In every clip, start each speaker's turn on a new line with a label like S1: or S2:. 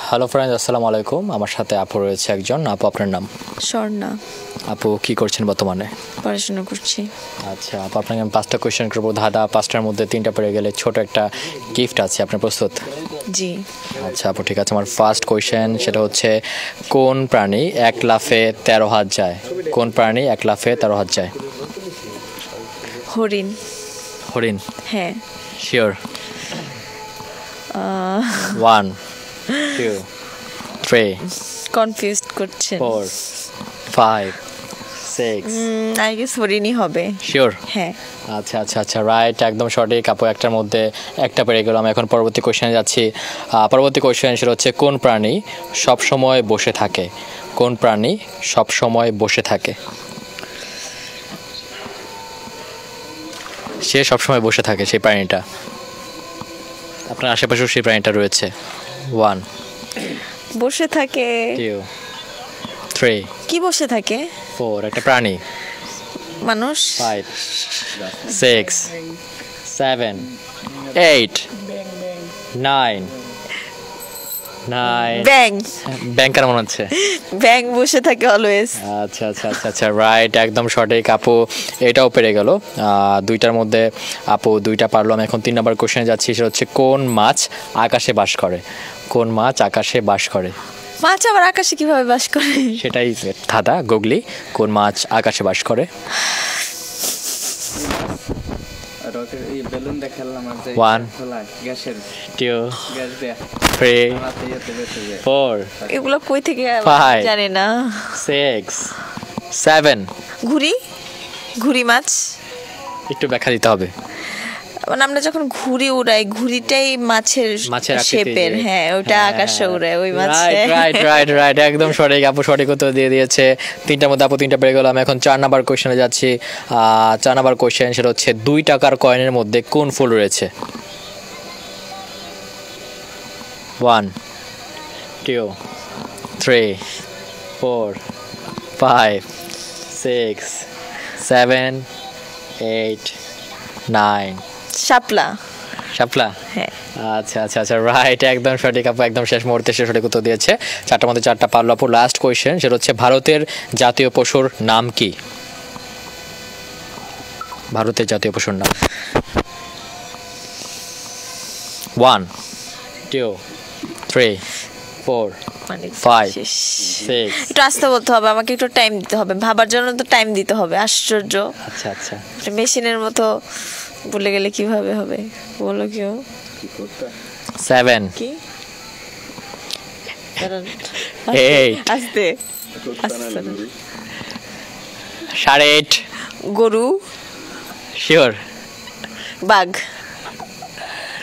S1: Hello friends, আসসালামু আলাইকুম। আমার সাথে আপু রয়েছে একজন। আপু, আপনার নাম?
S2: স্বর্ণা।
S1: আপু কি করছেন বর্তমানে?
S2: পড়াশোনা করছি।
S1: আচ্ছা আপু, আপনাকে আমি 5টা কোয়েশ্চেন করবো। ধাঁধা 5টার মধ্যে 3টা পেরে গেলে ছোট একটা গিফট আছে। আপনি প্রস্তুত?
S2: জি।
S1: আচ্ছা আপু, ঠিক আছে। আমার ফার্স্ট কোয়েশ্চেন সেটা হচ্ছে, কোন প্রাণী 1 লাফে 13 হাত যায়? কোন প্রাণী 1 লাফে 13 হাত যায়?
S2: হরিণ।
S1: হরিণ?
S2: হ্যাঁ।
S1: শিওর? 1 2 3
S2: কনফিউজড করছেন।
S1: 4 5 6
S2: আই গেস হরিণই হবে।
S1: শিওর?
S2: হ্যাঁ।
S1: আচ্ছা আচ্ছা আচ্ছা, রাইট, একদম সঠিক। আপু একটার মধ্যে একটা পেরে গেলাম। এখন পরবর্তী কোয়েশ্চেনে যাচ্ছি। পরবর্তী কোয়েশ্চেন সেটা হচ্ছে, কোন প্রাণী সব সময় বসে থাকে? কোন প্রাণী সব সময় বসে থাকে? সে সব সময় বসে থাকে, সেই প্রাণীটা আপনার আশেপাশেও সেই প্রাণীটা রয়েছে। 1
S2: বসে থাকে।
S1: 2 3
S2: কি বসে থাকে?
S1: 4 একটা প্রাণী।
S2: মানুষ।
S1: 5 6 7 8 9
S2: ব্যাং।
S1: ব্যাংকার মনে হচ্ছে।
S2: ব্যাং বসে থাকে অলওয়েজ।
S1: আচ্ছা আচ্ছা আচ্ছা আচ্ছা, রাইট, একদম সঠিক। আপু এটাও পেরে গেল। 2টার মধ্যে আপু 2টা পারলো। আমি এখন 3 নম্বর কোশ্চেনে যাচ্ছি। সেটা হচ্ছে, কোন মাছ আকাশে বাস করে? কোন মাছ আকাশে বাস করে?
S2: মাছ আবার আকাশে কিভাবে বাস করে?
S1: সেটাই ধাঁধা, গুগলি। কোন মাছ আকাশে বাস করে? 1 2 3 4
S2: এগুলো কই থেকে
S1: 5
S2: জানি না।
S1: 6 7
S2: ঘুড়ি। ঘুড়ি মাছ।
S1: একটু ব্যাখ্যা দিতে হবে।
S2: মানে আমরা যখন ঘুড়ি উড়াই, ঘুড়িটাই মাছের শেপের। হ্যাঁ, ওটা আকাশে উড়ায়, ওই মাছ।
S1: রাইট রাইট রাইট, একদম সঠিক। আপু সঠিক উত্তর দিয়ে দিয়েছে। 3টার মধ্যে আপু 3টা পেরে গেলাম। এখন 4 নাম্বার কোয়েশ্চেনে যাচ্ছি। 4 নাম্বার কোয়েশ্চেন সেটা হচ্ছে, 2 টাকার কয়েনের মধ্যে কোন ফুল রয়েছে? 1 2 3 4 5 6 7 8 9
S2: শাপলা।
S1: শাপলা?
S2: হ্যাঁ।
S1: আচ্ছা আচ্ছা আচ্ছা, রাইট, একদম সঠিক। আপু একদম শেষ মুহূর্তে সে সঠিক উত্তর দিয়েছে। 4টার মধ্যে 4টা পারলো আপু। লাস্ট কোয়েশ্চেন সেটা হচ্ছে, ভারতের জাতীয় পশুর নাম কি? ভারতের জাতীয় পশুর নাম। 1 2 3 4 5 6
S2: একটু আস্তে বলতে হবে, আমাকে একটু টাইম দিতে হবে, ভাবার জন্য তো টাইম দিতে হবে। আশ্চর্য।
S1: আচ্ছা আচ্ছা,
S2: মেশিনের মতো বলে গেলে কিভাবে হবে? বলো কেউ।
S1: 7
S2: কি?
S1: 8
S2: আস্তে আস্তে।
S1: 8.5
S2: গরু।
S1: শিওর?
S2: বাঘ।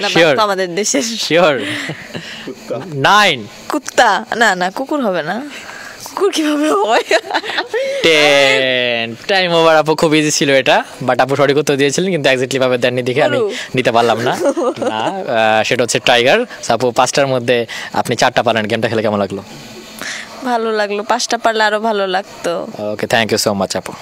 S2: না, বাঘ
S1: Sure.
S2: তো আমাদের দেশের।
S1: শিওর? 9
S2: কুত্তা। না না, কুকুর হবে না। কুকুর কিভাবে হয়?
S1: 10 টাইম ওভার। আপু খুব ইজি ছিল এটা, বাট আপু সঠিক উত্তর দিয়েছিলেন, কিন্তু এক্স্যাক্টলি ভাবে দেননি দেখে আমি নিতে পারলাম না। না, সেটা হচ্ছে টাইগার। আপু 5টার মধ্যে আপনি 4টা পারলেন। গেমটা খেলে কেমন লাগলো?
S2: ভালো লাগলো। 5টা পারলে আরো ভালো লাগতো।
S1: ওকে, থ্যাংক ইউ সো মাচ আপু।